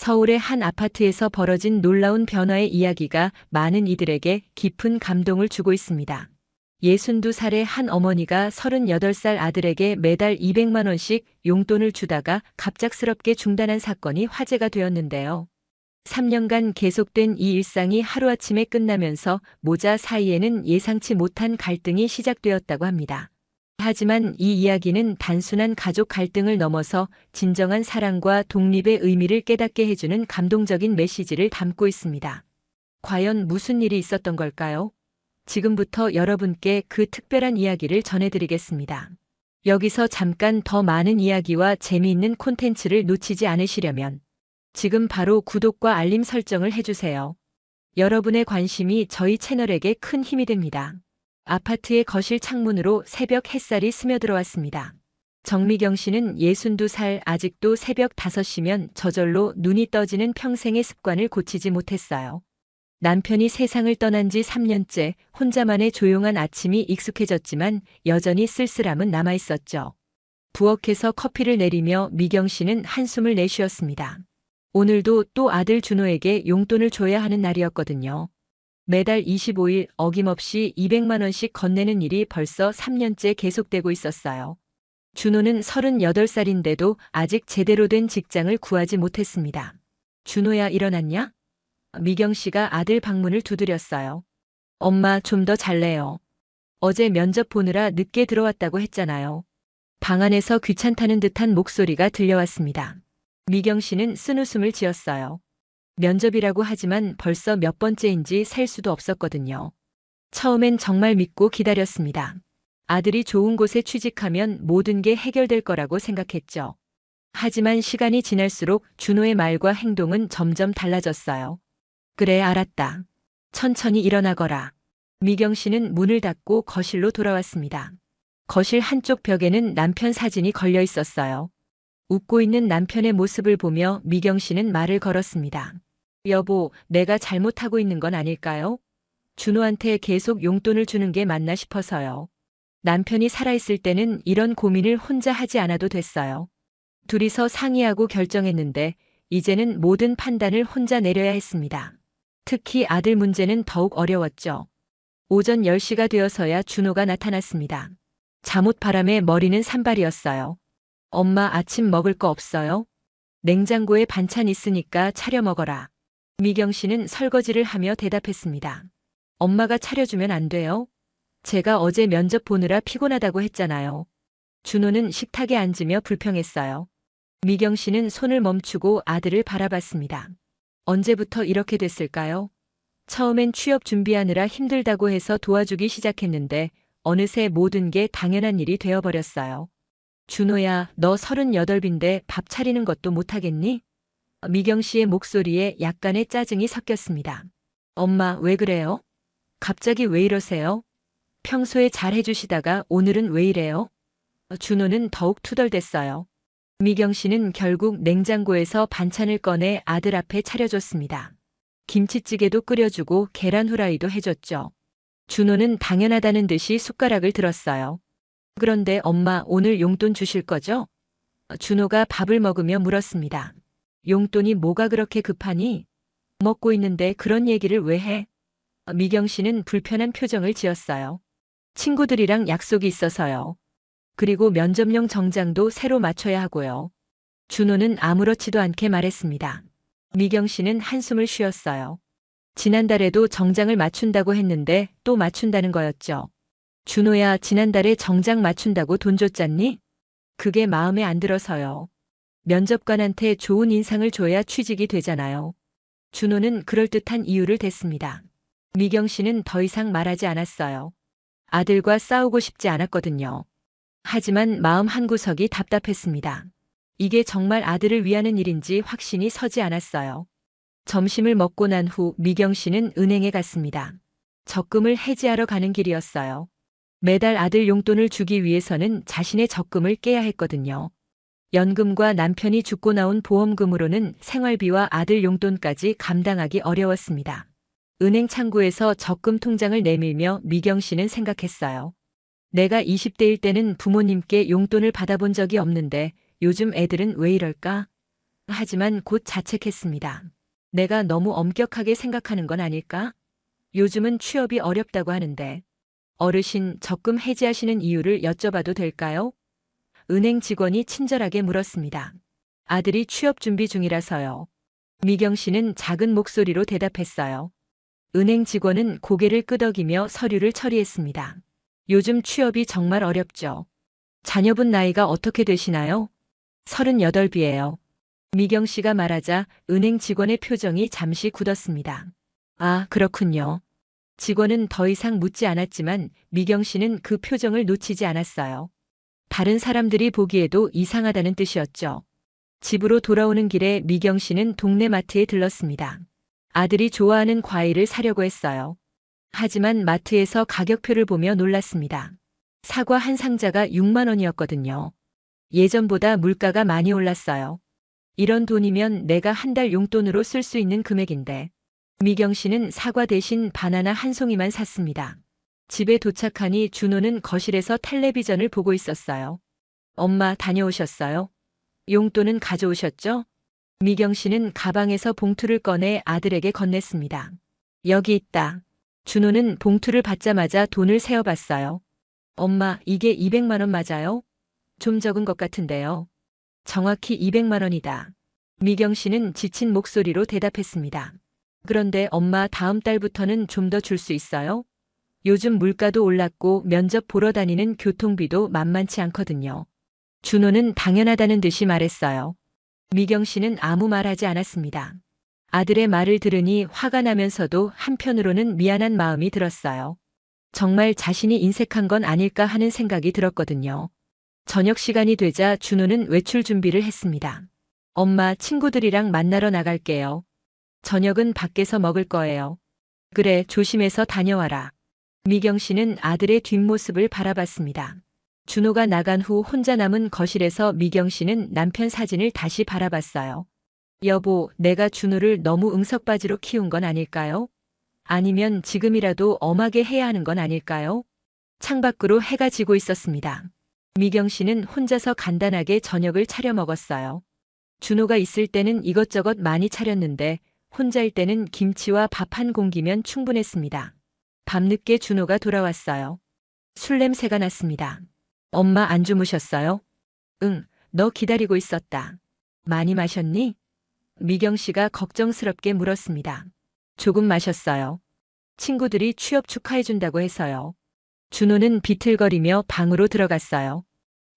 서울의 한 아파트에서 벌어진 놀라운 변화의 이야기가 많은 이들에게 깊은 감동을 주고 있습니다. 62살의 한 어머니가 38살 아들에게 매달 200만 원씩 용돈을 주다가 갑작스럽게 중단한 사건이 화제가 되었는데요. 3년간 계속된 이 일상이 하루아침에 끝나면서 모자 사이에는 예상치 못한 갈등이 시작되었다고 합니다. 하지만 이 이야기는 단순한 가족 갈등을 넘어서 진정한 사랑과 독립의 의미를 깨닫게 해주는 감동적인 메시지를 담고 있습니다. 과연 무슨 일이 있었던 걸까요? 지금부터 여러분께 그 특별한 이야기를 전해드리겠습니다. 여기서 잠깐 더 많은 이야기와 재미있는 콘텐츠를 놓치지 않으시려면 지금 바로 구독과 알림 설정을 해주세요. 여러분의 관심이 저희 채널에게 큰 힘이 됩니다. 아파트의 거실 창문으로 새벽 햇살이 스며들어왔습니다. 정미경 씨는 62살 아직도 새벽 5시면 저절로 눈이 떠지는 평생의 습관을 고치지 못했어요. 남편이 세상을 떠난 지 3년째 혼자만의 조용한 아침이 익숙해졌지만 여전히 쓸쓸함은 남아있었죠. 부엌에서 커피를 내리며 미경 씨는 한숨을 내쉬었습니다. 오늘도 또 아들 준호에게 용돈을 줘야 하는 날이었거든요. 매달 25일 어김없이 200만 원씩 건네는 일이 벌써 3년째 계속되고 있었어요. 준호는 38살인데도 아직 제대로 된 직장을 구하지 못했습니다. 준호야, 일어났냐? 미경 씨가 아들 방문을 두드렸어요. 엄마, 좀 더 잘래요. 어제 면접 보느라 늦게 들어왔다고 했잖아요. 방 안에서 귀찮다는 듯한 목소리가 들려왔습니다. 미경 씨는 쓴웃음을 지었어요. 면접이라고 하지만 벌써 몇 번째인지 셀 수도 없었거든요. 처음엔 정말 믿고 기다렸습니다. 아들이 좋은 곳에 취직하면 모든 게 해결될 거라고 생각했죠. 하지만 시간이 지날수록 준호의 말과 행동은 점점 달라졌어요. 그래, 알았다. 천천히 일어나거라. 미경 씨는 문을 닫고 거실로 돌아왔습니다. 거실 한쪽 벽에는 남편 사진이 걸려 있었어요. 웃고 있는 남편의 모습을 보며 미경 씨는 말을 걸었습니다. 여보, 내가 잘못하고 있는 건 아닐까요? 준호한테 계속 용돈을 주는 게 맞나 싶어서요. 남편이 살아있을 때는 이런 고민을 혼자 하지 않아도 됐어요. 둘이서 상의하고 결정했는데 이제는 모든 판단을 혼자 내려야 했습니다. 특히 아들 문제는 더욱 어려웠죠. 오전 10시가 되어서야 준호가 나타났습니다. 잠옷바람에 머리는 산발이었어요. 엄마, 아침 먹을 거 없어요? 냉장고에 반찬 있으니까 차려 먹어라. 미경 씨는 설거지를 하며 대답했습니다. 엄마가 차려주면 안 돼요? 제가 어제 면접 보느라 피곤하다고 했잖아요. 준호는 식탁에 앉으며 불평했어요. 미경 씨는 손을 멈추고 아들을 바라봤습니다. 언제부터 이렇게 됐을까요? 처음엔 취업 준비하느라 힘들다고 해서 도와주기 시작했는데 어느새 모든 게 당연한 일이 되어버렸어요. 준호야, 너 38인데 밥 차리는 것도 못하겠니? 미경 씨의 목소리에 약간의 짜증이 섞였습니다. 엄마, 왜 그래요? 갑자기 왜 이러세요? 평소에 잘 해주시다가 오늘은 왜 이래요? 준호는 더욱 투덜댔어요. 미경 씨는 결국 냉장고에서 반찬을 꺼내 아들 앞에 차려줬습니다. 김치찌개도 끓여주고 계란 후라이도 해줬죠. 준호는 당연하다는 듯이 숟가락을 들었어요. 그런데 엄마, 오늘 용돈 주실 거죠? 준호가 밥을 먹으며 물었습니다. 용돈이 뭐가 그렇게 급하니? 먹고 있는데 그런 얘기를 왜 해? 미경 씨는 불편한 표정을 지었어요. 친구들이랑 약속이 있어서요. 그리고 면접용 정장도 새로 맞춰야 하고요. 준호는 아무렇지도 않게 말했습니다. 미경 씨는 한숨을 쉬었어요. 지난달에도 정장을 맞춘다고 했는데 또 맞춘다는 거였죠. 준호야, 지난달에 정장 맞춘다고 돈 줬잖니? 그게 마음에 안 들어서요. 면접관한테 좋은 인상을 줘야 취직이 되잖아요. 준호는 그럴듯한 이유를 댔습니다. 미경 씨는 더 이상 말하지 않았어요. 아들과 싸우고 싶지 않았거든요. 하지만 마음 한구석이 답답했습니다. 이게 정말 아들을 위하는 일인지 확신이 서지 않았어요. 점심을 먹고 난 후 미경 씨는 은행에 갔습니다. 적금을 해지하러 가는 길이었어요. 매달 아들 용돈을 주기 위해서는 자신의 적금을 깨야 했거든요. 연금과 남편이 죽고 나온 보험금으로는 생활비와 아들 용돈까지 감당하기 어려웠습니다. 은행 창구에서 적금 통장을 내밀며 미경 씨는 생각했어요. 내가 20대일 때는 부모님께 용돈을 받아본 적이 없는데 요즘 애들은 왜 이럴까? 하지만 곧 자책했습니다. 내가 너무 엄격하게 생각하는 건 아닐까? 요즘은 취업이 어렵다고 하는데. 어르신, 적금 해지하시는 이유를 여쭤봐도 될까요? 은행 직원이 친절하게 물었습니다. 아들이 취업 준비 중이라서요. 미경 씨는 작은 목소리로 대답했어요. 은행 직원은 고개를 끄덕이며 서류를 처리했습니다. 요즘 취업이 정말 어렵죠. 자녀분 나이가 어떻게 되시나요? 38이에요. 미경 씨가 말하자 은행 직원의 표정이 잠시 굳었습니다. 아, 그렇군요. 직원은 더 이상 묻지 않았지만 미경 씨는 그 표정을 놓치지 않았어요. 다른 사람들이 보기에도 이상하다는 뜻이었죠. 집으로 돌아오는 길에 미경 씨는 동네 마트에 들렀습니다. 아들이 좋아하는 과일을 사려고 했어요. 하지만 마트에서 가격표를 보며 놀랐습니다. 사과 한 상자가 6만 원이었거든요. 예전보다 물가가 많이 올랐어요. 이런 돈이면 내가 한 달 용돈으로 쓸 수 있는 금액인데. 미경 씨는 사과 대신 바나나 한 송이만 샀습니다. 집에 도착하니 준호는 거실에서 텔레비전을 보고 있었어요. 엄마, 다녀오셨어요? 용돈은 가져오셨죠? 미경 씨는 가방에서 봉투를 꺼내 아들에게 건넸습니다. 여기 있다. 준호는 봉투를 받자마자 돈을 세어봤어요. 엄마, 이게 200만 원 맞아요? 좀 적은 것 같은데요. 정확히 200만 원이다. 미경 씨는 지친 목소리로 대답했습니다. 그런데 엄마, 다음 달부터는 좀 더 줄 수 있어요? 요즘 물가도 올랐고 면접 보러 다니는 교통비도 만만치 않거든요. 준호는 당연하다는 듯이 말했어요. 미경 씨는 아무 말하지 않았습니다. 아들의 말을 들으니 화가 나면서도 한편으로는 미안한 마음이 들었어요. 정말 자신이 인색한 건 아닐까 하는 생각이 들었거든요. 저녁 시간이 되자 준호는 외출 준비를 했습니다. 엄마, 친구들이랑 만나러 나갈게요. 저녁은 밖에서 먹을 거예요. 그래, 조심해서 다녀와라. 미경 씨는 아들의 뒷모습을 바라봤습니다. 준호가 나간 후 혼자 남은 거실에서 미경 씨는 남편 사진을 다시 바라봤어요. 여보, 내가 준호를 너무 응석바지로 키운 건 아닐까요? 아니면 지금이라도 엄하게 해야 하는 건 아닐까요? 창밖으로 해가 지고 있었습니다. 미경 씨는 혼자서 간단하게 저녁을 차려 먹었어요. 준호가 있을 때는 이것저것 많이 차렸는데 혼자일 때는 김치와 밥 한 공기면 충분했습니다. 밤늦게 준호가 돌아왔어요. 술 냄새가 났습니다. 엄마, 안 주무셨어요? 응, 너 기다리고 있었다. 많이 마셨니? 미경 씨가 걱정스럽게 물었습니다. 조금 마셨어요. 친구들이 취업 축하해준다고 해서요. 준호는 비틀거리며 방으로 들어갔어요.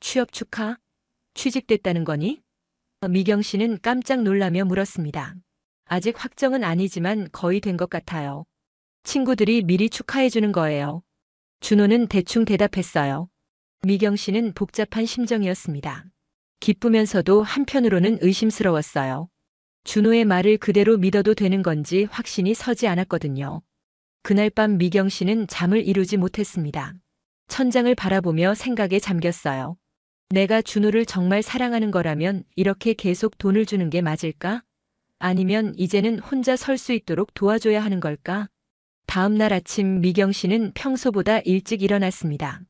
취업 축하? 취직됐다는 거니? 미경 씨는 깜짝 놀라며 물었습니다. 아직 확정은 아니지만 거의 된 것 같아요. 친구들이 미리 축하해주는 거예요. 준호는 대충 대답했어요. 미경 씨는 복잡한 심정이었습니다. 기쁘면서도 한편으로는 의심스러웠어요. 준호의 말을 그대로 믿어도 되는 건지 확신이 서지 않았거든요. 그날 밤 미경 씨는 잠을 이루지 못했습니다. 천장을 바라보며 생각에 잠겼어요. 내가 준호를 정말 사랑하는 거라면 이렇게 계속 돈을 주는 게 맞을까? 아니면 이제는 혼자 설 수 있도록 도와줘야 하는 걸까? 다음 날 아침 미경 씨는 평소보다 일찍 일어났습니다.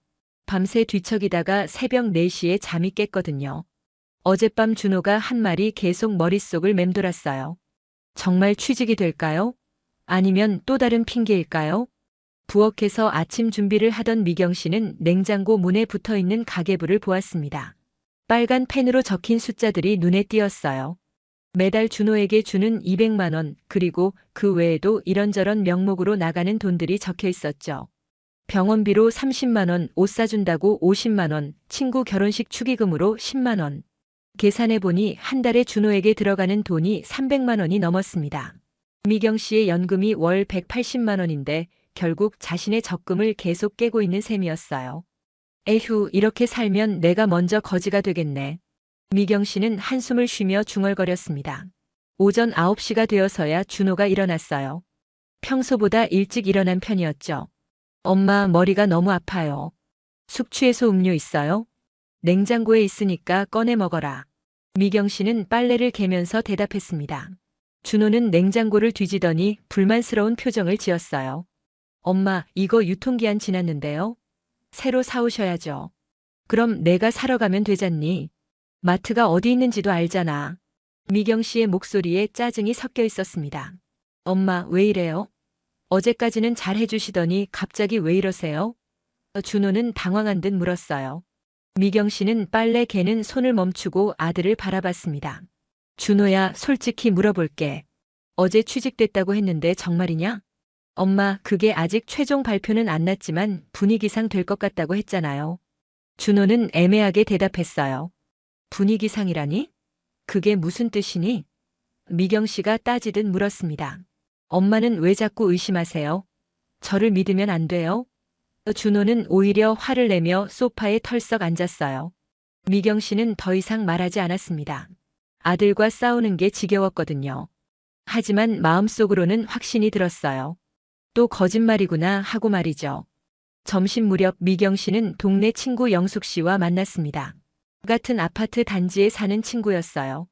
밤새 뒤척이다가 새벽 4시에 잠이 깼거든요. 어젯밤 준호가 한 말이 계속 머릿속을 맴돌았어요. 정말 취직이 될까요? 아니면 또 다른 핑계일까요? 부엌에서 아침 준비를 하던 미경 씨는 냉장고 문에 붙어 있는 가계부를 보았습니다. 빨간 펜으로 적힌 숫자들이 눈에 띄었어요. 매달 준호에게 주는 200만 원, 그리고 그 외에도 이런저런 명목으로 나가는 돈들이 적혀 있었죠. 병원비로 30만 원, 옷 사준다고 50만 원, 친구 결혼식 축의금으로 10만 원. 계산해보니 한 달에 준호에게 들어가는 돈이 300만 원이 넘었습니다. 미경 씨의 연금이 월 180만 원인데 결국 자신의 적금을 계속 깨고 있는 셈이었어요. 에휴, 이렇게 살면 내가 먼저 거지가 되겠네. 미경 씨는 한숨을 쉬며 중얼거렸습니다. 오전 9시가 되어서야 준호가 일어났어요. 평소보다 일찍 일어난 편이었죠. 엄마, 머리가 너무 아파요. 숙취해소 음료 있어요? 냉장고에 있으니까 꺼내 먹어라. 미경 씨는 빨래를 개면서 대답했습니다. 준호는 냉장고를 뒤지더니 불만스러운 표정을 지었어요. 엄마, 이거 유통기한 지났는데요? 새로 사오셔야죠. 그럼 내가 사러 가면 되잖니. 마트가 어디 있는지도 알잖아. 미경 씨의 목소리에 짜증이 섞여 있었습니다. 엄마, 왜 이래요? 어제까지는 잘 해주시더니 갑자기 왜 이러세요? 준호는 당황한 듯 물었어요. 미경 씨는 빨래 개는 손을 멈추고 아들을 바라봤습니다. 준호야, 솔직히 물어볼게. 어제 취직됐다고 했는데 정말이냐? 엄마, 그게 아직 최종 발표는 안 났지만 분위기상 될 것 같다고 했잖아요. 준호는 애매하게 대답했어요. 분위기상이라니? 그게 무슨 뜻이니? 미경 씨가 따지듯 물었습니다. 엄마는 왜 자꾸 의심하세요? 저를 믿으면 안 돼요? 준호는 오히려 화를 내며 소파에 털썩 앉았어요. 미경 씨는 더 이상 말하지 않았습니다. 아들과 싸우는 게 지겨웠거든요. 하지만 마음속으로는 확신이 들었어요. 또 거짓말이구나 하고 말이죠. 점심 무렵 미경 씨는 동네 친구 영숙 씨와 만났습니다. 같은 아파트 단지에 사는 친구였어요.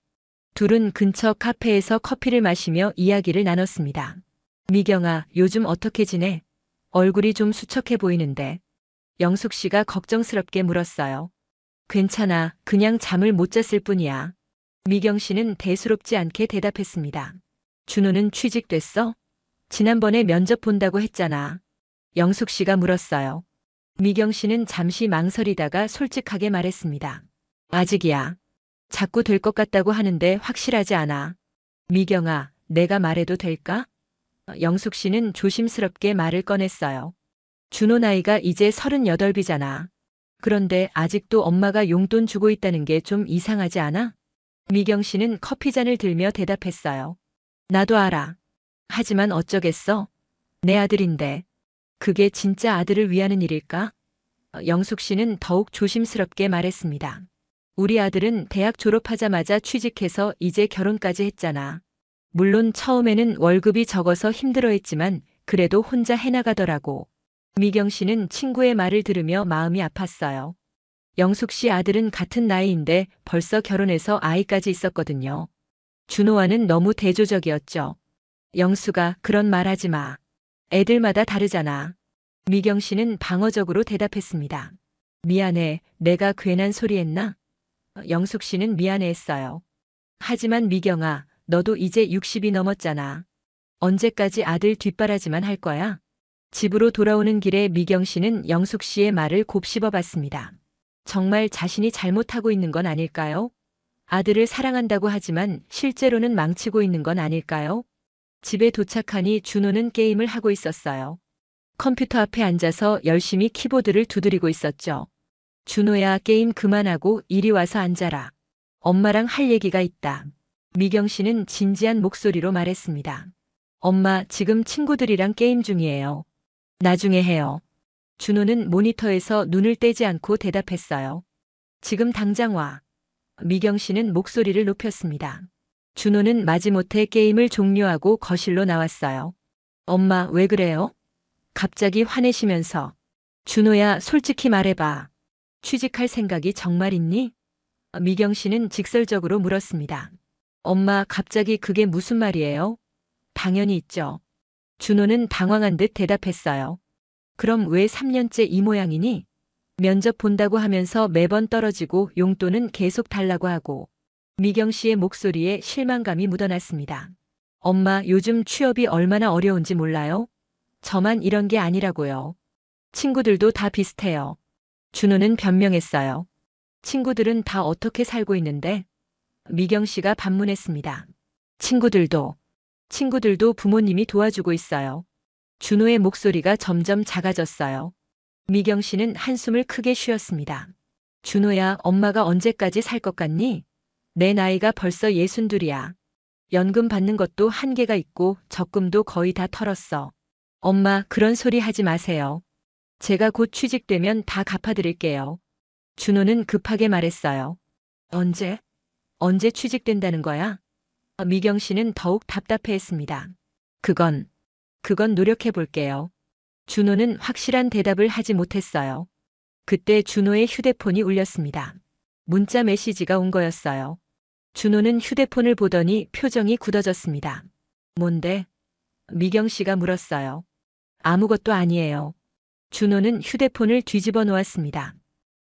둘은 근처 카페에서 커피를 마시며 이야기를 나눴습니다. 미경아, 요즘 어떻게 지내? 얼굴이 좀 수척해 보이는데. 영숙 씨가 걱정스럽게 물었어요. 괜찮아, 그냥 잠을 못 잤을 뿐이야. 미경 씨는 대수롭지 않게 대답했습니다. 준호는 취직됐어? 지난번에 면접 본다고 했잖아. 영숙 씨가 물었어요. 미경 씨는 잠시 망설이다가 솔직하게 말했습니다. 아직이야. 자꾸 될 것 같다고 하는데 확실하지 않아. 미경아, 내가 말해도 될까? 영숙 씨는 조심스럽게 말을 꺼냈어요. 준호 나이가 이제 38이잖아. 그런데 아직도 엄마가 용돈 주고 있다는 게 좀 이상하지 않아? 미경 씨는 커피잔을 들며 대답했어요. 나도 알아. 하지만 어쩌겠어? 내 아들인데. 그게 진짜 아들을 위하는 일일까? 영숙 씨는 더욱 조심스럽게 말했습니다. 우리 아들은 대학 졸업하자마자 취직해서 이제 결혼까지 했잖아. 물론 처음에는 월급이 적어서 힘들어했지만 그래도 혼자 해나가더라고. 미경 씨는 친구의 말을 들으며 마음이 아팠어요. 영숙 씨 아들은 같은 나이인데 벌써 결혼해서 아이까지 있었거든요. 준호와는 너무 대조적이었죠. 영수가 그런 말 하지 마. 애들마다 다르잖아. 미경 씨는 방어적으로 대답했습니다. 미안해, 내가 괜한 소리 했나? 영숙 씨는 미안해했어요. 하지만 미경아, 너도 이제 60이 넘었잖아. 언제까지 아들 뒷바라지만 할 거야? 집으로 돌아오는 길에 미경 씨는 영숙 씨의 말을 곱씹어 봤습니다. 정말 자신이 잘못하고 있는 건 아닐까요? 아들을 사랑한다고 하지만 실제로는 망치고 있는 건 아닐까요? 집에 도착하니 준호는 게임을 하고 있었어요. 컴퓨터 앞에 앉아서 열심히 키보드를 두드리고 있었죠. 준호야, 게임 그만하고 이리 와서 앉아라. 엄마랑 할 얘기가 있다. 미경 씨는 진지한 목소리로 말했습니다. 엄마, 지금 친구들이랑 게임 중이에요. 나중에 해요. 준호는 모니터에서 눈을 떼지 않고 대답했어요. 지금 당장 와. 미경 씨는 목소리를 높였습니다. 준호는 마지못해 게임을 종료하고 거실로 나왔어요. 엄마, 왜 그래요? 갑자기 화내시면서. 준호야, 솔직히 말해봐. 취직할 생각이 정말 있니? 미경 씨는 직설적으로 물었습니다. 엄마, 갑자기 그게 무슨 말이에요? 당연히 있죠. 준호는 당황한 듯 대답했어요. 그럼 왜 3년째 이 모양이니? 면접 본다고 하면서 매번 떨어지고 용돈은 계속 달라고 하고. 미경 씨의 목소리에 실망감이 묻어났습니다. 엄마, 요즘 취업이 얼마나 어려운지 몰라요? 저만 이런 게 아니라고요. 친구들도 다 비슷해요. 준호는 변명했어요. 친구들은 다 어떻게 살고 있는데? 미경 씨가 반문했습니다. 친구들도 부모님이 도와주고 있어요. 준호의 목소리가 점점 작아졌어요. 미경 씨는 한숨을 크게 쉬었습니다. 준호야, 엄마가 언제까지 살 것 같니? 내 나이가 벌써 62이야. 연금 받는 것도 한계가 있고 적금도 거의 다 털었어. 엄마, 그런 소리 하지 마세요. 제가 곧 취직되면 다 갚아드릴게요. 준호는 급하게 말했어요. 언제 취직된다는 거야? 미경 씨는 더욱 답답해했습니다. 그건 노력해 볼게요. 준호는 확실한 대답을 하지 못했어요. 그때 준호의 휴대폰이 울렸습니다. 문자 메시지가 온 거였어요. 준호는 휴대폰을 보더니 표정이 굳어졌습니다. 뭔데? 미경 씨가 물었어요. 아무것도 아니에요. 준호는 휴대폰을 뒤집어 놓았습니다.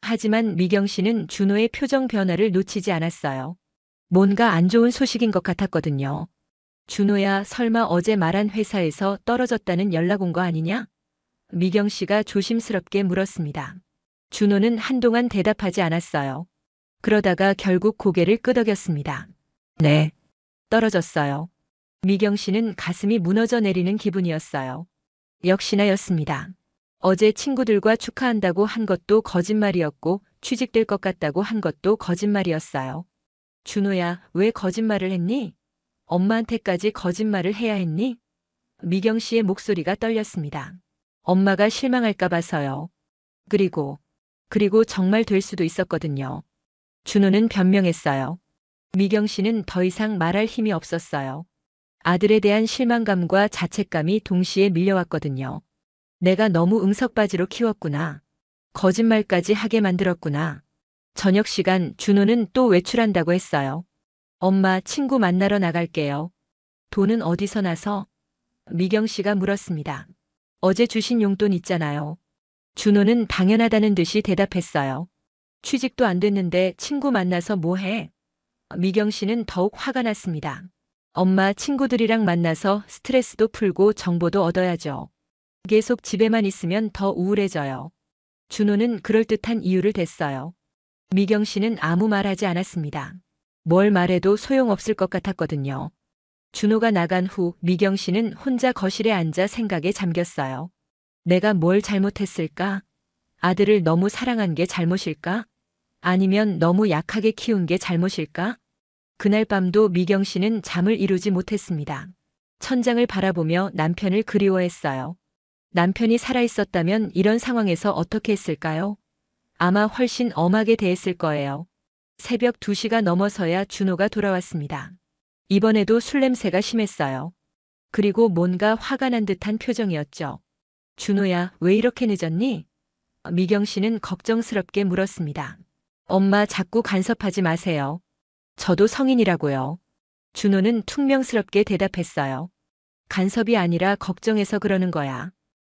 하지만 미경 씨는 준호의 표정 변화를 놓치지 않았어요. 뭔가 안 좋은 소식인 것 같았거든요. 준호야, 설마 어제 말한 회사에서 떨어졌다는 연락 온 거 아니냐? 미경 씨가 조심스럽게 물었습니다. 준호는 한동안 대답하지 않았어요. 그러다가 결국 고개를 끄덕였습니다. 네, 떨어졌어요. 미경 씨는 가슴이 무너져 내리는 기분이었어요. 역시나였습니다. 어제 친구들과 축하한다고 한 것도 거짓말이었고 취직될 것 같다고 한 것도 거짓말이었어요. 준호야, 왜 거짓말을 했니? 엄마한테까지 거짓말을 해야 했니? 미경 씨의 목소리가 떨렸습니다. 엄마가 실망할까 봐서요. 그리고 정말 될 수도 있었거든요. 준호는 변명했어요. 미경 씨는 더 이상 말할 힘이 없었어요. 아들에 대한 실망감과 자책감이 동시에 밀려왔거든요. 내가 너무 응석바지로 키웠구나. 거짓말까지 하게 만들었구나. 저녁 시간 준호는 또 외출한다고 했어요. 엄마, 친구 만나러 나갈게요. 돈은 어디서 나서? 미경 씨가 물었습니다. 어제 주신 용돈 있잖아요. 준호는 당연하다는 듯이 대답했어요. 취직도 안 됐는데 친구 만나서 뭐 해? 미경 씨는 더욱 화가 났습니다. 엄마, 친구들이랑 만나서 스트레스도 풀고 정보도 얻어야죠. 계속 집에만 있으면 더 우울해져요. 준호는 그럴듯한 이유를 댔어요. 미경 씨는 아무 말하지 않았습니다. 뭘 말해도 소용없을 것 같았거든요. 준호가 나간 후 미경 씨는 혼자 거실에 앉아 생각에 잠겼어요. 내가 뭘 잘못했을까? 아들을 너무 사랑한 게 잘못일까? 아니면 너무 약하게 키운 게 잘못일까? 그날 밤도 미경 씨는 잠을 이루지 못했습니다. 천장을 바라보며 남편을 그리워했어요. 남편이 살아있었다면 이런 상황에서 어떻게 했을까요? 아마 훨씬 엄하게 대했을 거예요. 새벽 2시가 넘어서야 준호가 돌아왔습니다. 이번에도 술 냄새가 심했어요. 그리고 뭔가 화가 난 듯한 표정이었죠. 준호야, 왜 이렇게 늦었니? 미경 씨는 걱정스럽게 물었습니다. 엄마, 자꾸 간섭하지 마세요. 저도 성인이라고요. 준호는 퉁명스럽게 대답했어요. 간섭이 아니라 걱정해서 그러는 거야.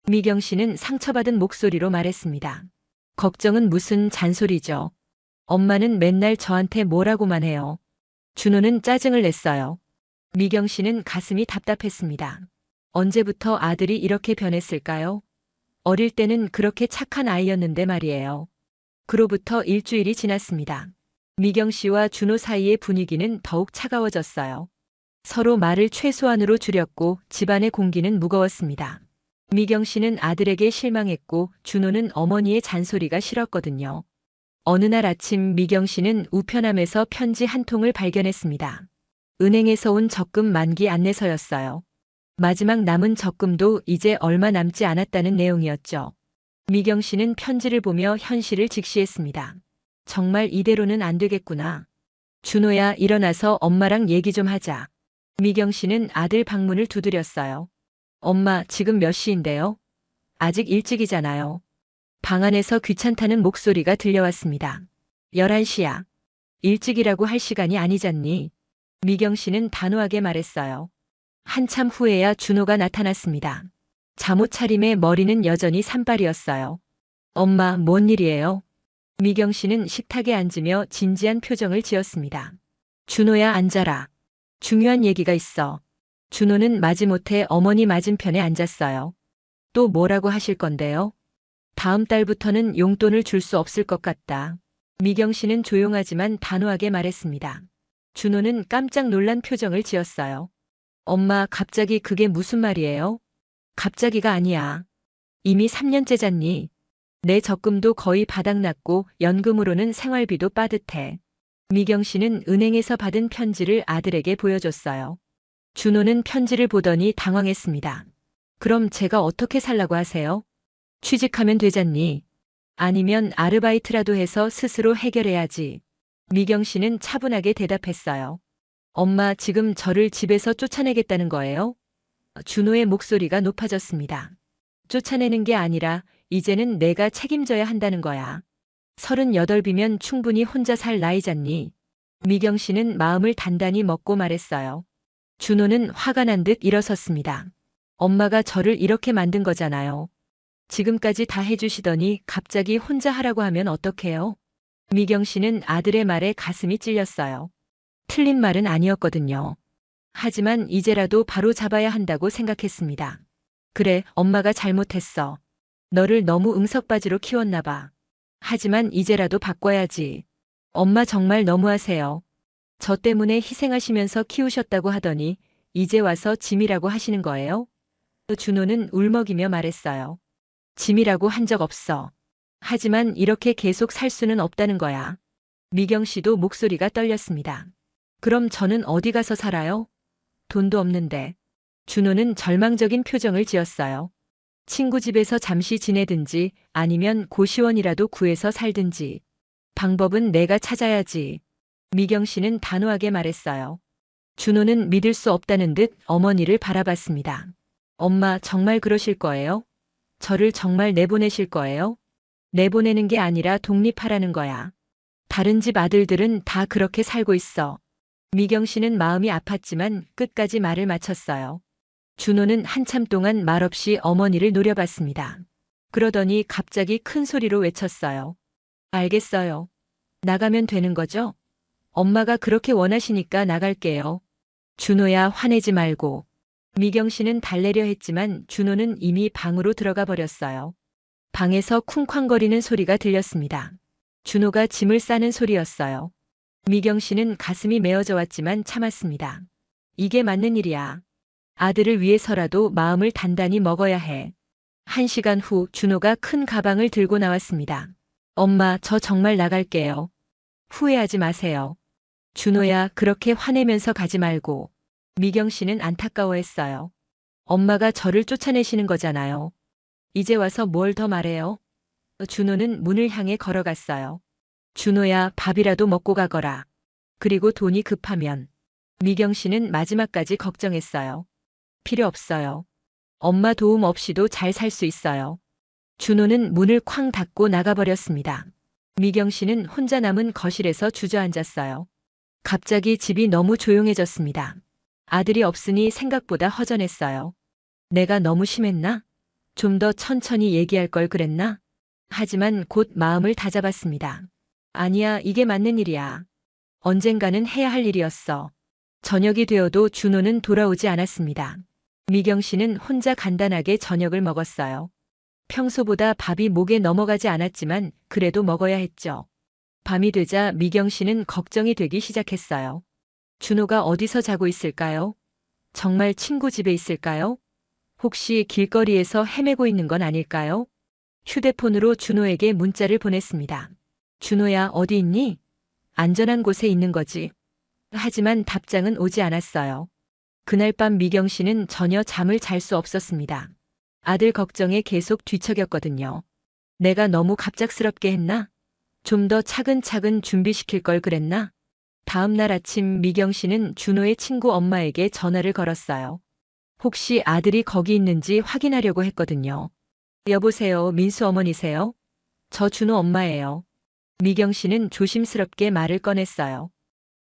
미경 씨는 상처받은 목소리로 말했습니다. 걱정은 무슨 잔소리죠. 엄마는 맨날 저한테 뭐라고만 해요. 준호는 짜증을 냈어요. 미경 씨는 가슴이 답답했습니다. 언제부터 아들이 이렇게 변했을까요? 어릴 때는 그렇게 착한 아이였는데 말이에요. 그로부터 일주일이 지났습니다. 미경 씨와 준호 사이의 분위기는 더욱 차가워졌어요. 서로 말을 최소한으로 줄였고 집안의 공기는 무거웠습니다. 미경 씨는 아들에게 실망했고 준호는 어머니의 잔소리가 싫었거든요. 어느 날 아침 미경 씨는 우편함에서 편지 한 통을 발견했습니다. 은행에서 온 적금 만기 안내서였어요. 마지막 남은 적금도 이제 얼마 남지 않았다는 내용이었죠. 미경 씨는 편지를 보며 현실을 직시했습니다. 정말 이대로는 안 되겠구나. 준호야, 일어나서 엄마랑 얘기 좀 하자. 미경 씨는 아들 방문을 두드렸어요. 엄마, 지금 몇 시인데요? 아직 일찍이잖아요. 방 안에서 귀찮다는 목소리가 들려왔습니다. 11시야. 일찍이라고 할 시간이 아니잖니. 미경 씨는 단호하게 말했어요. 한참 후에야 준호가 나타났습니다. 잠옷 차림에 머리는 여전히 산발이었어요. 엄마, 뭔 일이에요? 미경 씨는 식탁에 앉으며 진지한 표정을 지었습니다. 준호야, 앉아라. 중요한 얘기가 있어. 준호는 마지못해 어머니 맞은편에 앉았어요. 또 뭐라고 하실 건데요? 다음 달부터는 용돈을 줄 수 없을 것 같다. 미경 씨는 조용하지만 단호하게 말했습니다. 준호는 깜짝 놀란 표정을 지었어요. 엄마, 갑자기 그게 무슨 말이에요? 갑자기가 아니야. 이미 3년째잖니. 내 적금도 거의 바닥났고 연금으로는 생활비도 빠듯해. 미경 씨는 은행에서 받은 편지를 아들에게 보여줬어요. 준호는 편지를 보더니 당황했습니다. 그럼 제가 어떻게 살라고 하세요? 취직하면 되잖니. 아니면 아르바이트라도 해서 스스로 해결해야지. 미경 씨는 차분하게 대답했어요. 엄마, 지금 저를 집에서 쫓아내겠다는 거예요? 준호의 목소리가 높아졌습니다. 쫓아내는 게 아니라 이제는 내가 책임져야 한다는 거야. 38이면 충분히 혼자 살 나이잖니. 미경 씨는 마음을 단단히 먹고 말했어요. 준호는 화가 난 듯 일어섰습니다. 엄마가 저를 이렇게 만든 거잖아요. 지금까지 다 해주시더니 갑자기 혼자 하라고 하면 어떡해요? 미경 씨는 아들의 말에 가슴이 찔렸어요. 틀린 말은 아니었거든요. 하지만 이제라도 바로 잡아야 한다고 생각했습니다. 그래, 엄마가 잘못했어. 너를 너무 응석바지로 키웠나 봐. 하지만 이제라도 바꿔야지. 엄마 정말 너무하세요. 저 때문에 희생하시면서 키우셨다고 하더니 이제 와서 짐이라고 하시는 거예요? 준호는 울먹이며 말했어요. 짐이라고 한 적 없어. 하지만 이렇게 계속 살 수는 없다는 거야. 미경 씨도 목소리가 떨렸습니다. 그럼 저는 어디 가서 살아요? 돈도 없는데. 준호는 절망적인 표정을 지었어요. 친구 집에서 잠시 지내든지 아니면 고시원이라도 구해서 살든지. 방법은 내가 찾아야지. 미경 씨는 단호하게 말했어요. 준호는 믿을 수 없다는 듯 어머니를 바라봤습니다. 엄마 정말 그러실 거예요? 저를 정말 내보내실 거예요? 내보내는 게 아니라 독립하라는 거야. 다른 집 아들들은 다 그렇게 살고 있어. 미경 씨는 마음이 아팠지만 끝까지 말을 마쳤어요. 준호는 한참 동안 말없이 어머니를 노려봤습니다. 그러더니 갑자기 큰 소리로 외쳤어요. 알겠어요. 나가면 되는 거죠? 엄마가 그렇게 원하시니까 나갈게요. 준호야, 화내지 말고. 미경 씨는 달래려 했지만 준호는 이미 방으로 들어가 버렸어요. 방에서 쿵쾅거리는 소리가 들렸습니다. 준호가 짐을 싸는 소리였어요. 미경 씨는 가슴이 메어져 왔지만 참았습니다. 이게 맞는 일이야. 아들을 위해서라도 마음을 단단히 먹어야 해. 1시간 후 준호가 큰 가방을 들고 나왔습니다. 엄마, 저 정말 나갈게요. 후회하지 마세요. 준호야, 그렇게 화내면서 가지 말고. 미경 씨는 안타까워했어요. 엄마가 저를 쫓아내시는 거잖아요. 이제 와서 뭘 더 말해요? 준호는 문을 향해 걸어갔어요. 준호야, 밥이라도 먹고 가거라. 그리고 돈이 급하면. 미경 씨는 마지막까지 걱정했어요. 필요 없어요. 엄마 도움 없이도 잘 살 수 있어요. 준호는 문을 쾅 닫고 나가버렸습니다. 미경 씨는 혼자 남은 거실에서 주저앉았어요. 갑자기 집이 너무 조용해졌습니다. 아들이 없으니 생각보다 허전했어요. 내가 너무 심했나? 좀 더 천천히 얘기할 걸 그랬나? 하지만 곧 마음을 다잡았습니다. 아니야, 이게 맞는 일이야. 언젠가는 해야 할 일이었어. 저녁이 되어도 준호는 돌아오지 않았습니다. 미경 씨는 혼자 간단하게 저녁을 먹었어요. 평소보다 밥이 목에 넘어가지 않았지만 그래도 먹어야 했죠. 밤이 되자 미경 씨는 걱정이 되기 시작했어요. 준호가 어디서 자고 있을까요? 정말 친구 집에 있을까요? 혹시 길거리에서 헤매고 있는 건 아닐까요? 휴대폰으로 준호에게 문자를 보냈습니다. 준호야, 어디 있니? 안전한 곳에 있는 거지. 하지만 답장은 오지 않았어요. 그날 밤 미경 씨는 전혀 잠을 잘 수 없었습니다. 아들 걱정에 계속 뒤척였거든요. 내가 너무 갑작스럽게 했나? 좀 더 차근차근 준비시킬 걸 그랬나? 다음 날 아침 미경 씨는 준호의 친구 엄마에게 전화를 걸었어요. 혹시 아들이 거기 있는지 확인하려고 했거든요. 여보세요, 민수 어머니세요? 저 준호 엄마예요. 미경 씨는 조심스럽게 말을 꺼냈어요.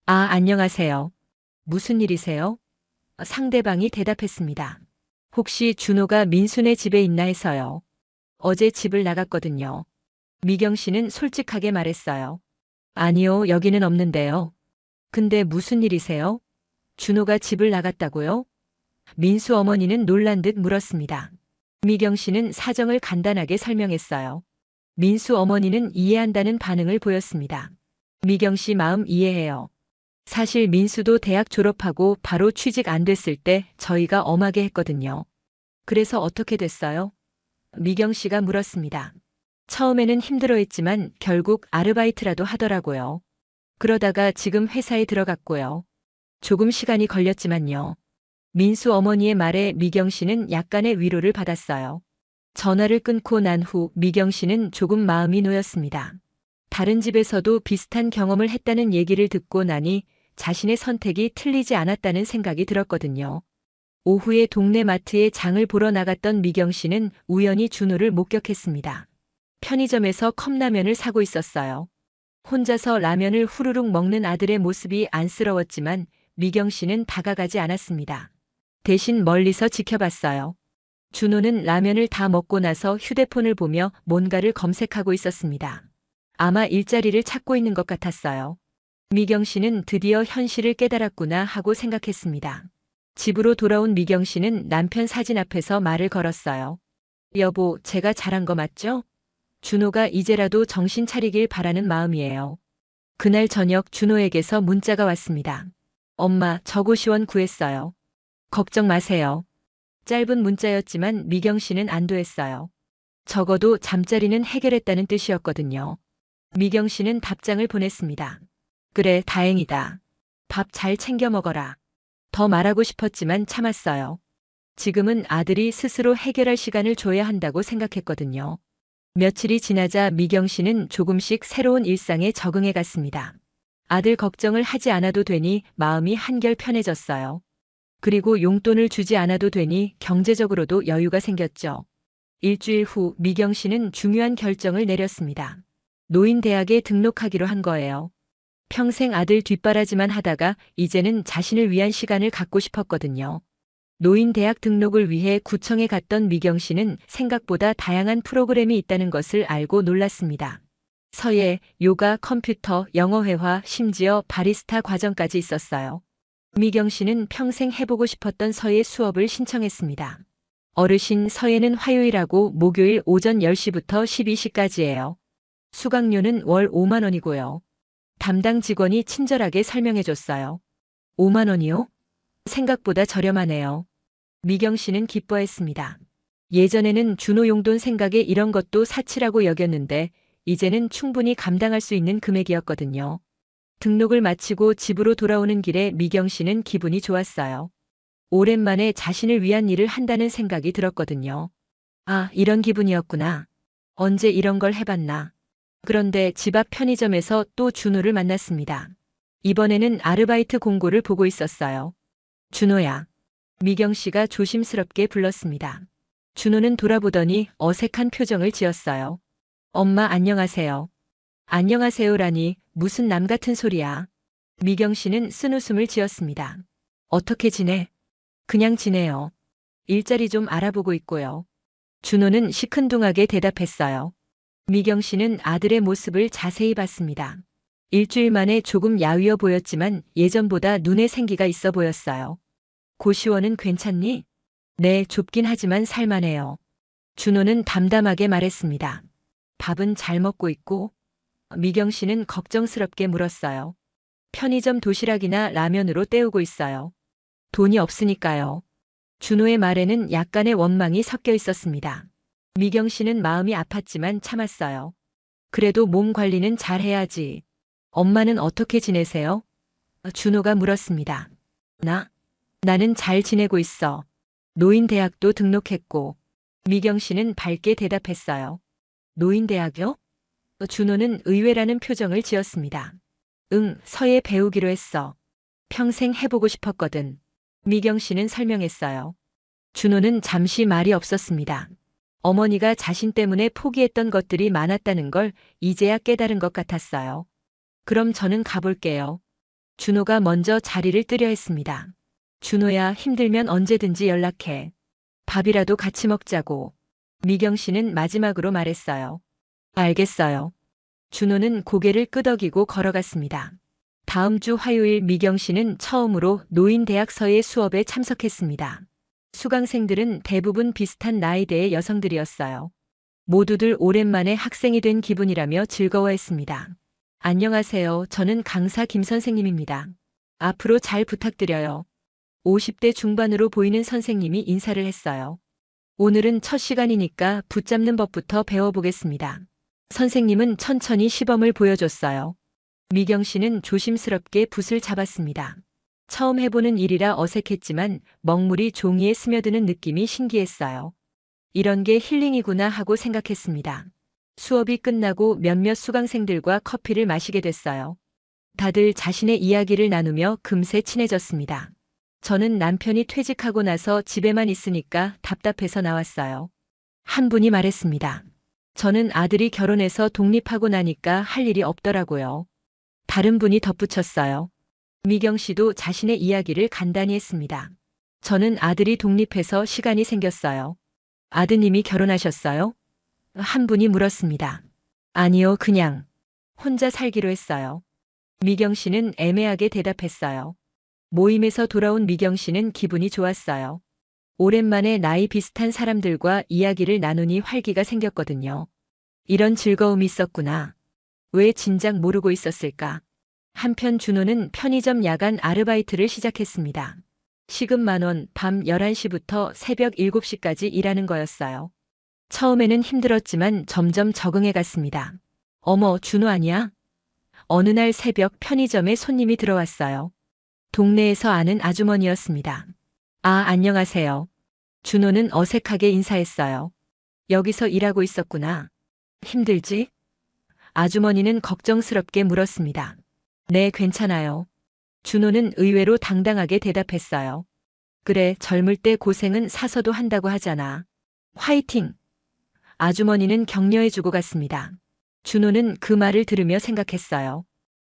아, 안녕하세요. 무슨 일이세요? 상대방이 대답했습니다. 혹시 준호가 민수네 집에 있나 해서요. 어제 집을 나갔거든요. 미경 씨는 솔직하게 말했어요. 아니요, 여기는 없는데요. 근데 무슨 일이세요? 준호가 집을 나갔다고요? 민수 어머니는 놀란 듯 물었습니다. 미경 씨는 사정을 간단하게 설명했어요. 민수 어머니는 이해한다는 반응을 보였습니다. 미경 씨 마음 이해해요. 사실 민수도 대학 졸업하고 바로 취직 안 됐을 때 저희가 엄하게 했거든요. 그래서 어떻게 됐어요? 미경 씨가 물었습니다. 처음에는 힘들어했지만 결국 아르바이트라도 하더라고요. 그러다가 지금 회사에 들어갔고요. 조금 시간이 걸렸지만요. 민수 어머니의 말에 미경 씨는 약간의 위로를 받았어요. 전화를 끊고 난 후 미경 씨는 조금 마음이 놓였습니다. 다른 집에서도 비슷한 경험을 했다는 얘기를 듣고 나니 자신의 선택이 틀리지 않았다는 생각이 들었거든요. 오후에 동네 마트에 장을 보러 나갔던 미경 씨는 우연히 준호를 목격했습니다. 편의점에서 컵라면을 사고 있었어요. 혼자서 라면을 후루룩 먹는 아들의 모습이 안쓰러웠지만 미경 씨는 다가가지 않았습니다. 대신 멀리서 지켜봤어요. 준호는 라면을 다 먹고 나서 휴대폰을 보며 뭔가를 검색하고 있었습니다. 아마 일자리를 찾고 있는 것 같았어요. 미경 씨는 드디어 현실을 깨달았구나 하고 생각했습니다. 집으로 돌아온 미경 씨는 남편 사진 앞에서 말을 걸었어요. 여보, 제가 잘한 거 맞죠? 준호가 이제라도 정신 차리길 바라는 마음이에요. 그날 저녁 준호에게서 문자가 왔습니다. 엄마, 저고시원 구했어요. 걱정 마세요. 짧은 문자였지만 미경 씨는 안도했어요. 적어도 잠자리는 해결했다는 뜻이었거든요. 미경 씨는 답장을 보냈습니다. 그래, 다행이다. 밥 잘 챙겨 먹어라. 더 말하고 싶었지만 참았어요. 지금은 아들이 스스로 해결할 시간을 줘야 한다고 생각했거든요. 며칠이 지나자 미경 씨는 조금씩 새로운 일상에 적응해 갔습니다. 아들 걱정을 하지 않아도 되니 마음이 한결 편해졌어요. 그리고 용돈을 주지 않아도 되니 경제적으로도 여유가 생겼죠. 일주일 후 미경 씨는 중요한 결정을 내렸습니다. 노인대학에 등록하기로 한 거예요. 평생 아들 뒷바라지만 하다가 이제는 자신을 위한 시간을 갖고 싶었거든요. 노인대학 등록을 위해 구청에 갔던 미경 씨는 생각보다 다양한 프로그램이 있다는 것을 알고 놀랐습니다. 서예, 요가, 컴퓨터, 영어회화, 심지어 바리스타 과정까지 있었어요. 미경 씨는 평생 해보고 싶었던 서예 수업을 신청했습니다. 어르신 서예는 화요일하고 목요일 오전 10시부터 12시까지예요. 수강료는 월 5만 원이고요. 담당 직원이 친절하게 설명해줬어요. 5만 원이요? 생각보다 저렴하네요. 미경 씨는 기뻐했습니다. 예전에는 준호 용돈 생각에 이런 것도 사치라고 여겼는데 이제는 충분히 감당할 수 있는 금액이었거든요. 등록을 마치고 집으로 돌아오는 길에 미경 씨는 기분이 좋았어요. 오랜만에 자신을 위한 일을 한다는 생각이 들었거든요. 아, 이런 기분이었구나. 언제 이런 걸 해봤나. 그런데 집 앞 편의점에서 또 준호를 만났습니다. 이번에는 아르바이트 공고를 보고 있었어요. 준호야. 미경 씨가 조심스럽게 불렀습니다. 준호는 돌아보더니 어색한 표정을 지었어요. 엄마 안녕하세요. 안녕하세요라니 무슨 남 같은 소리야. 미경 씨는 쓴웃음을 지었습니다. 어떻게 지내? 그냥 지내요. 일자리 좀 알아보고 있고요. 준호는 시큰둥하게 대답했어요. 미경 씨는 아들의 모습을 자세히 봤습니다. 일주일 만에 조금 야위어 보였지만 예전보다 눈에 생기가 있어 보였어요. 고시원은 괜찮니? 네, 좁긴 하지만 살만해요. 준호는 담담하게 말했습니다. 밥은 잘 먹고 있고? 미경 씨는 걱정스럽게 물었어요. 편의점 도시락이나 라면으로 때우고 있어요. 돈이 없으니까요. 준호의 말에는 약간의 원망이 섞여 있었습니다. 미경 씨는 마음이 아팠지만 참았어요. 그래도 몸 관리는 잘 해야지. 엄마는 어떻게 지내세요? 준호가 물었습니다. 나는 잘 지내고 있어. 노인대학도 등록했고. 미경 씨는 밝게 대답했어요. 노인대학이요? 준호는 의외라는 표정을 지었습니다. 응, 서예 배우기로 했어. 평생 해보고 싶었거든. 미경 씨는 설명했어요. 준호는 잠시 말이 없었습니다. 어머니가 자신 때문에 포기했던 것들이 많았다는 걸 이제야 깨달은 것 같았어요. 그럼 저는 가볼게요. 준호가 먼저 자리를 뜨려 했습니다. 준호야, 힘들면 언제든지 연락해. 밥이라도 같이 먹자고. 미경 씨는 마지막으로 말했어요. 알겠어요. 준호는 고개를 끄덕이고 걸어갔습니다. 다음 주 화요일 미경 씨는 처음으로 노인대학 서예 수업에 참석했습니다. 수강생들은 대부분 비슷한 나이대의 여성들이었어요. 모두들 오랜만에 학생이 된 기분이라며 즐거워했습니다. 안녕하세요. 저는 강사 김 선생님입니다. 앞으로 잘 부탁드려요. 50대 중반으로 보이는 선생님이 인사를 했어요. 오늘은 첫 시간이니까 붙잡는 법부터 배워보겠습니다. 선생님은 천천히 시범을 보여줬어요. 미경 씨는 조심스럽게 붓을 잡았습니다. 처음 해보는 일이라 어색했지만 먹물이 종이에 스며드는 느낌이 신기했어요. 이런 게 힐링이구나 하고 생각했습니다. 수업이 끝나고 몇몇 수강생들과 커피를 마시게 됐어요. 다들 자신의 이야기를 나누며 금세 친해졌습니다. 저는 남편이 퇴직하고 나서 집에만 있으니까 답답해서 나왔어요. 한 분이 말했습니다. 저는 아들이 결혼해서 독립하고 나니까 할 일이 없더라고요. 다른 분이 덧붙였어요. 미경 씨도 자신의 이야기를 간단히 했습니다. 저는 아들이 독립해서 시간이 생겼어요. 아드님이 결혼하셨어요? 한 분이 물었습니다. 아니요, 그냥 혼자 살기로 했어요. 미경 씨는 애매하게 대답했어요. 모임에서 돌아온 미경 씨는 기분이 좋았어요. 오랜만에 나이 비슷한 사람들과 이야기를 나누니 활기가 생겼거든요. 이런 즐거움이 있었구나. 왜 진작 모르고 있었을까? 한편 준호는 편의점 야간 아르바이트를 시작했습니다. 시급 10,000원, 밤 11시부터 새벽 7시까지 일하는 거였어요. 처음에는 힘들었지만 점점 적응해 갔습니다. 어머, 준호 아니야? 어느 날 새벽 편의점에 손님이 들어왔어요. 동네에서 아는 아주머니였습니다. 아, 안녕하세요. 준호는 어색하게 인사했어요. 여기서 일하고 있었구나. 힘들지? 아주머니는 걱정스럽게 물었습니다. 네, 괜찮아요. 준호는 의외로 당당하게 대답했어요. 그래, 젊을 때 고생은 사서도 한다고 하잖아. 화이팅! 아주머니는 격려해주고 갔습니다. 준호는 그 말을 들으며 생각했어요.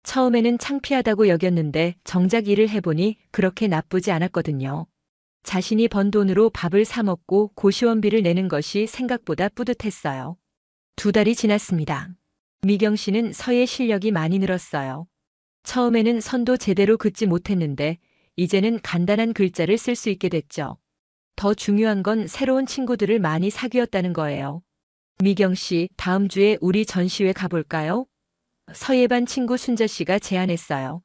처음에는 창피하다고 여겼는데 정작 일을 해보니 그렇게 나쁘지 않았거든요. 자신이 번 돈으로 밥을 사 먹고 고시원비를 내는 것이 생각보다 뿌듯했어요. 2달이 지났습니다. 미경 씨는 서예 실력이 많이 늘었어요. 처음에는 선도 제대로 긋지 못했는데 이제는 간단한 글자를 쓸 수 있게 됐죠. 더 중요한 건 새로운 친구들을 많이 사귀었다는 거예요. 미경 씨, 다음 주에 우리 전시회 가볼까요? 서예반 친구 순자 씨가 제안했어요.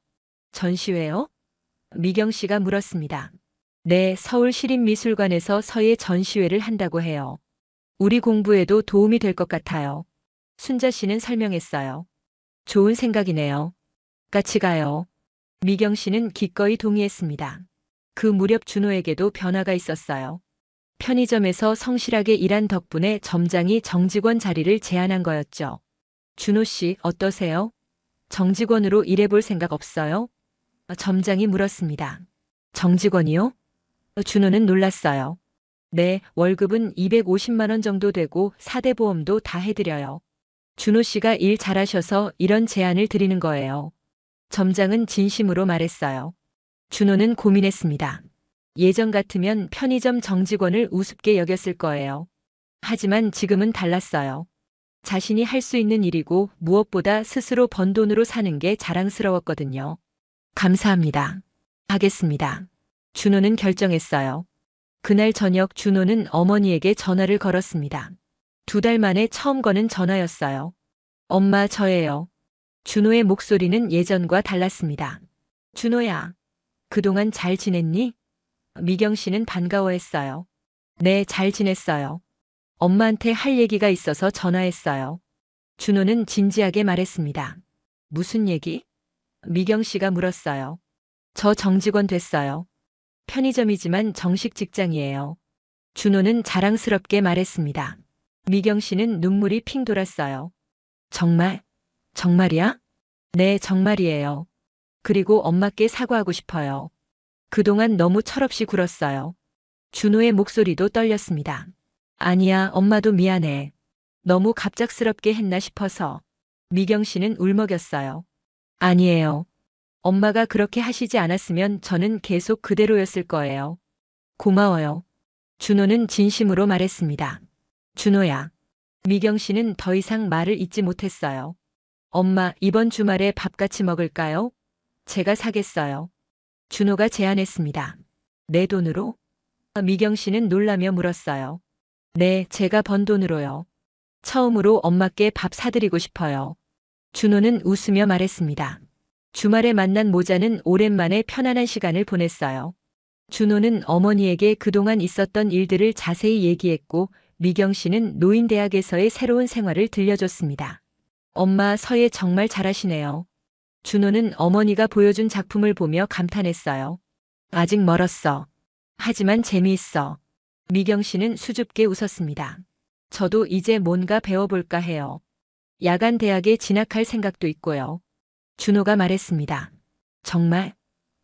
전시회요? 미경 씨가 물었습니다. 네, 서울시립미술관에서 서예 전시회를 한다고 해요. 우리 공부에도 도움이 될 것 같아요. 순자 씨는 설명했어요. 좋은 생각이네요. 같이 가요. 미경 씨는 기꺼이 동의했습니다. 그 무렵 준호에게도 변화가 있었어요. 편의점에서 성실하게 일한 덕분에 점장이 정직원 자리를 제안한 거였죠. 준호 씨, 어떠세요? 정직원으로 일해볼 생각 없어요? 점장이 물었습니다. 정직원이요? 준호는 놀랐어요. 네, 월급은 250만 원 정도 되고 4대 보험도 다 해드려요. 준호 씨가 일 잘하셔서 이런 제안을 드리는 거예요. 점장은 진심으로 말했어요. 준호는 고민했습니다. 예전 같으면 편의점 정직원을 우습게 여겼을 거예요. 하지만 지금은 달랐어요. 자신이 할 수 있는 일이고 무엇보다 스스로 번 돈으로 사는 게 자랑스러웠거든요. 감사합니다. 하겠습니다. 준호는 결정했어요. 그날 저녁 준호는 어머니에게 전화를 걸었습니다. 2달 만에 처음 거는 전화였어요. 엄마, 저예요. 준호의 목소리는 예전과 달랐습니다. 준호야, 그동안 잘 지냈니? 미경 씨는 반가워했어요. 네, 잘 지냈어요. 엄마한테 할 얘기가 있어서 전화했어요. 준호는 진지하게 말했습니다. 무슨 얘기? 미경 씨가 물었어요. 저 정직원 됐어요. 편의점이지만 정식 직장이에요. 준호는 자랑스럽게 말했습니다. 미경 씨는 눈물이 핑 돌았어요. 정말? 정말이야? 네, 정말이에요. 그리고 엄마께 사과하고 싶어요. 그동안 너무 철없이 굴었어요. 준호의 목소리도 떨렸습니다. 아니야, 엄마도 미안해. 너무 갑작스럽게 했나 싶어서. 미경 씨는 울먹였어요. 아니에요. 엄마가 그렇게 하시지 않았으면 저는 계속 그대로였을 거예요. 고마워요. 준호는 진심으로 말했습니다. 준호야. 미경 씨는 더 이상 말을 잇지 못했어요. 엄마, 이번 주말에 밥 같이 먹을까요? 제가 사겠어요. 준호가 제안했습니다. 내 돈으로? 미경 씨는 놀라며 물었어요. 네, 제가 번 돈으로요. 처음으로 엄마께 밥 사드리고 싶어요. 준호는 웃으며 말했습니다. 주말에 만난 모자는 오랜만에 편안한 시간을 보냈어요. 준호는 어머니에게 그동안 있었던 일들을 자세히 얘기했고 미경 씨는 노인대학에서의 새로운 생활을 들려줬습니다. 엄마, 서예 정말 잘하시네요. 준호는 어머니가 보여준 작품을 보며 감탄했어요. 아직 멀었어. 하지만 재미있어. 미경 씨는 수줍게 웃었습니다. 저도 이제 뭔가 배워볼까 해요. 야간 대학에 진학할 생각도 있고요. 준호가 말했습니다. 정말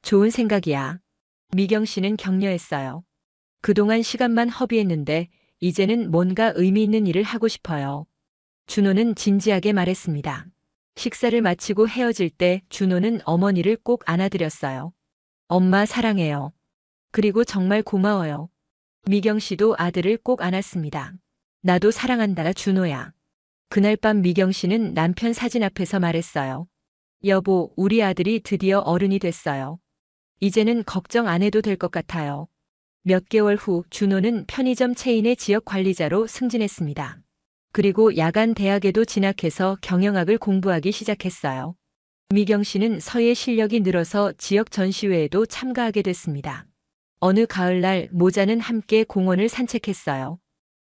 좋은 생각이야. 미경 씨는 격려했어요. 그동안 시간만 허비했는데 이제는 뭔가 의미 있는 일을 하고 싶어요. 준호는 진지하게 말했습니다. 식사를 마치고 헤어질 때 준호는 어머니를 꼭 안아드렸어요. 엄마 사랑해요. 그리고 정말 고마워요. 미경 씨도 아들을 꼭 안았습니다. 나도 사랑한다, 준호야. 그날 밤 미경 씨는 남편 사진 앞에서 말했어요. 여보, 우리 아들이 드디어 어른이 됐어요. 이제는 걱정 안 해도 될 것 같아요. 몇 개월 후 준호는 편의점 체인의 지역 관리자로 승진했습니다. 그리고 야간 대학에도 진학해서 경영학을 공부하기 시작했어요. 미경 씨는 서예 실력이 늘어서 지역 전시회에도 참가하게 됐습니다. 어느 가을날 모자는 함께 공원을 산책했어요.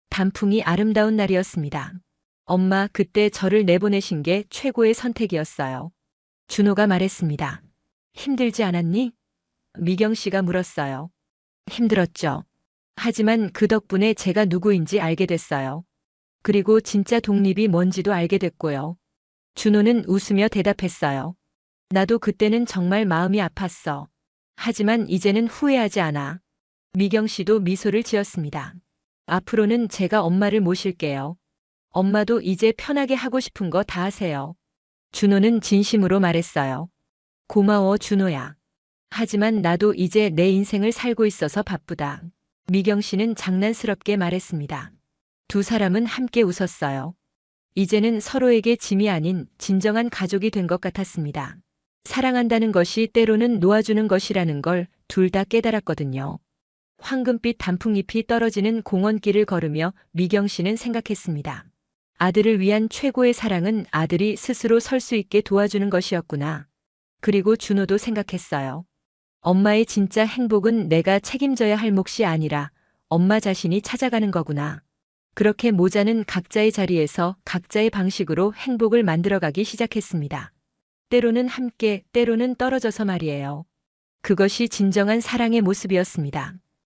단풍이 아름다운 날이었습니다. 엄마, 그때 저를 내보내신 게 최고의 선택이었어요. 준호가 말했습니다. 힘들지 않았니? 미경 씨가 물었어요. 힘들었죠. 하지만 그 덕분에 제가 누구인지 알게 됐어요. 그리고 진짜 독립이 뭔지도 알게 됐고요. 준호는 웃으며 대답했어요. 나도 그때는 정말 마음이 아팠어. 하지만 이제는 후회하지 않아. 미경 씨도 미소를 지었습니다. 앞으로는 제가 엄마를 모실게요. 엄마도 이제 편하게 하고 싶은 거 다 하세요. 준호는 진심으로 말했어요. 고마워, 준호야. 하지만 나도 이제 내 인생을 살고 있어서 바쁘다. 미경 씨는 장난스럽게 말했습니다. 두 사람은 함께 웃었어요. 이제는 서로에게 짐이 아닌 진정한 가족이 된 것 같았습니다. 사랑한다는 것이 때로는 놓아주는 것이라는 걸 둘 다 깨달았거든요. 황금빛 단풍잎이 떨어지는 공원길을 걸으며 미경 씨는 생각했습니다. 아들을 위한 최고의 사랑은 아들이 스스로 설 수 있게 도와주는 것이었구나. 그리고 준호도 생각했어요. 엄마의 진짜 행복은 내가 책임져야 할 몫이 아니라 엄마 자신이 찾아가는 거구나. 그렇게 모자는 각자의 자리에서 각자의 방식으로 행복을 만들어가기 시작했습니다. 때로는 함께, 때로는 떨어져서 말이에요. 그것이 진정한 사랑의 모습이었습니다.